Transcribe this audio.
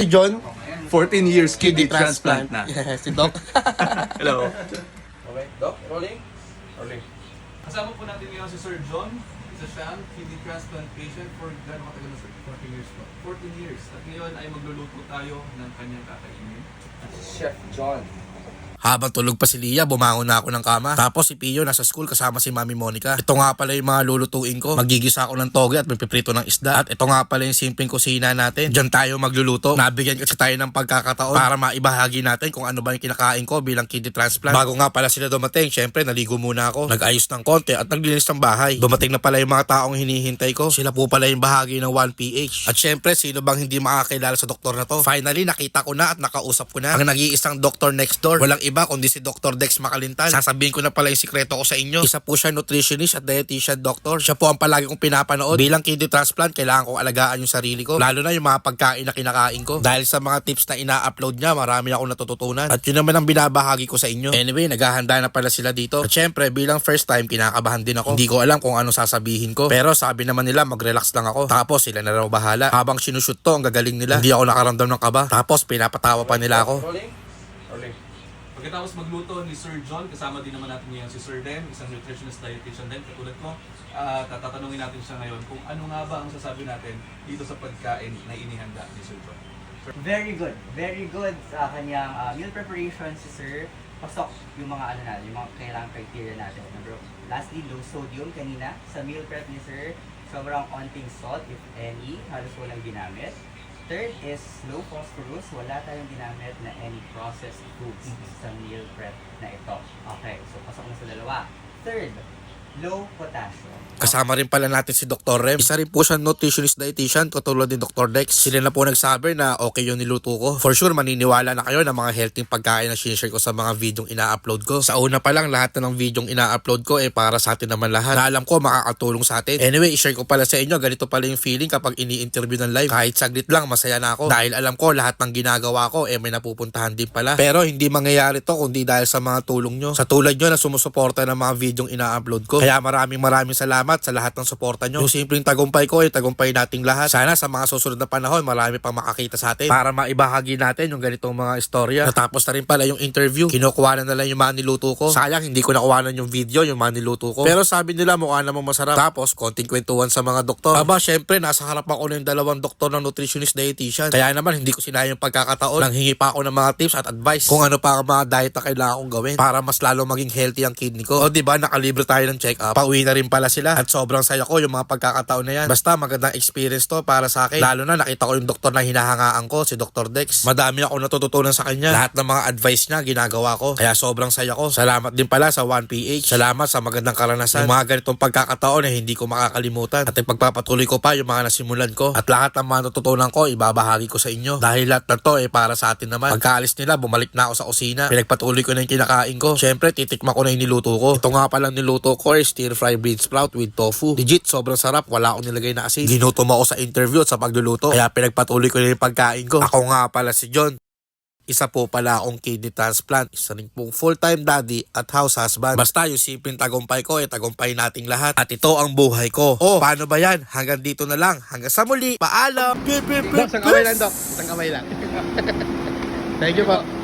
Si John, 14 years kidney transplant na. Yes, si Doc. Hello. Okay, Doc, rolling. Rolling. Kasama po natin ngayon si Sir John. Isa siyang kidney transplant patient for gano'ng katagal na sir? 14 years po. 14 years. At ngayon ay magluluto tayo ng kanyang kakainin. Chef John. Habang tulog pa si Lia, bumangon na ako ng kama. Tapos si Pio nasa school kasama si Mami Monica. Ito nga pala yung mga lulutuin ko. Magigisa ako ng toge at magpiprito ng isda. At ito nga pala yung simpleng kusina natin. Diyan tayo magluluto. Nabigyan kasi tayo ng pagkakataon para maibahagi natin kung ano ba yung kinakain ko bilang kidney transplant. Bago nga pala sila dumating, syempre naligo muna ako. Nag-ayos ng konti at naglinis ng bahay. Dumating na pala yung mga taong hinihintay ko. Sila po pala yung bahagi ng 1PH. At syempre, sino bang hindi makakilala sa doktor na to? Finally, nakita ko na at nakausap ko na ang nag-iisang doktor next door. Walang iba kundi si Dr. Dex Makalintal. Sasabihin ko na pala yung sikreto ko sa inyo. Isa po siya nutritionist at dietitian doctor. Siya po ang palagi kong pinapanood. Bilang kidney transplant, kailangan kong alagaan yung sarili ko. Lalo na yung mga pagkain na kinakain ko. Dahil sa mga tips na ina-upload niya, marami akong natututunan. At yun naman ang binabahagi ko sa inyo. Anyway, naghahanda na pala sila dito. At syempre, bilang first time, kinakabahan din ako. Hindi ko alam kung ano sasabihin ko. Pero sabi naman nila, mag-relax lang ako. Tapos sila na raw bahala. Habang sinushoot to, ang gagaling nila. Hindi ako nakaramdam ng kaba. Tapos pinapatawa pa nila ako. Rolling. Rolling. Pagkatapos magluto ni Sir John, kasama din naman natin ngayon si Sir Dem, isang nutritionist dietitian din, katulad ko. Tatanungin natin siya ngayon kung ano nga ba ang sasabi natin dito sa pagkain na inihanda ni Sir John. Very good. Very good sa kanyang meal preparation si Sir. Pasok yung mga ano natin, yung mga kailangang criteria natin. Number, lastly, low sodium kanina. Sa meal prep ni Sir, sobrang onting salt, if any, halos walang ginamit. Third is low phosphorus. Wala tayong ginamit na any processed foods sa meal prep na ito. Okay, so pasok na sa dalawa. Third, low potassium. Kasama rin pala natin si Dr. Rem. Isa rin po siya nutritionist dietitian katulad ni Dr. Dex. Sila na po nagsabi na okay yung niluto ko. For sure, maniniwala na kayo na mga healthy pagkain na sinishare ko sa mga videong ina-upload ko. Sa una pa lang, lahat na ng videong ina-upload ko para sa atin naman lahat. Na alam ko makakatulong sa atin. Anyway, i-share ko pala sa inyo, ganito pala yung feeling kapag ini-interview ng live. Kahit saglit lang, masaya na ako. Dahil alam ko lahat ng ginagawa ko may napupuntahan din pala. Pero hindi mangyayari to kundi dahil sa mga tulong nyo. Sa tulad nyo na sumusuporta ng mga videong ina-upload ko. Kaya maraming salamat sa lahat ng suporta nyo. Yung simpleng tagumpay ko tagumpay nating lahat. Sana sa mga susunod na panahon, marami pang makakita sa atin para maibahagi natin yung ganitong mga istorya. Natapos na rin pala yung interview. Kinukuha na lang yung mga niluto ko. Sayang, hindi ko nakuha yung video, yung mga niluto ko. Pero sabi nila mukha namang masarap. Tapos, konting kwentuhan sa mga doktor. Aba, syempre, nasa harapan ko na yung dalawang doktor ng nutritionist dietitian. Kaya naman, hindi ko sinayang yung pagkakataon. Nanghingi pa ako ng mga tips at advice kung ano pa ang mga diet na kailangan kong gawin para mas lalo maging healthy ang kidney ko. O diba, nakalibre tayo ng check-up. Pauwi na rin pala sila at sobrang saya ko yung mga pagkakataon na yan. Basta magandang experience to para sa akin. Lalo na nakita ko yung doktor na hinahangaan ko, si Dr. Dex. Madami ako natututunan sa kanya. Lahat ng mga advice niya ginagawa ko. Kaya sobrang saya ko. Salamat din pala sa 1PH. Salamat sa magandang karanasan. Yung mga ganitong pagkakataon hindi ko makakalimutan. At pagpapatuloy ko pa yung mga nasimulan ko. At lahat ng mga natutunan ko ibabahagi ko sa inyo. Dahil lahat ng to para sa atin naman. Pagkaalis nila, bumalik na ako sa kusina. Pinagpatuloy ko na yung kinakain ko. Syempre, titikma ko na yung niluto ko. Ito nga palang niluto ko stir fry bean sprout with tofu. Legit, sobrang sarap. Wala akong nilagay na asin. Ginutom ako sa interview at sa pagluluto. Kaya pinagpatuloy ko na yung pagkain ko. Ako nga pala si John. Isa po pala akong kidney transplant. Isa rin pong full-time daddy at house husband. Basta yung simpleng tagumpay ko tagumpay nating lahat. At ito ang buhay ko. Oh, paano ba yan? Hanggang dito na lang. Hanggang sa muli. Paalam! Dok, isang kamay lang, Dok. Isang kamay lang. Thank you po.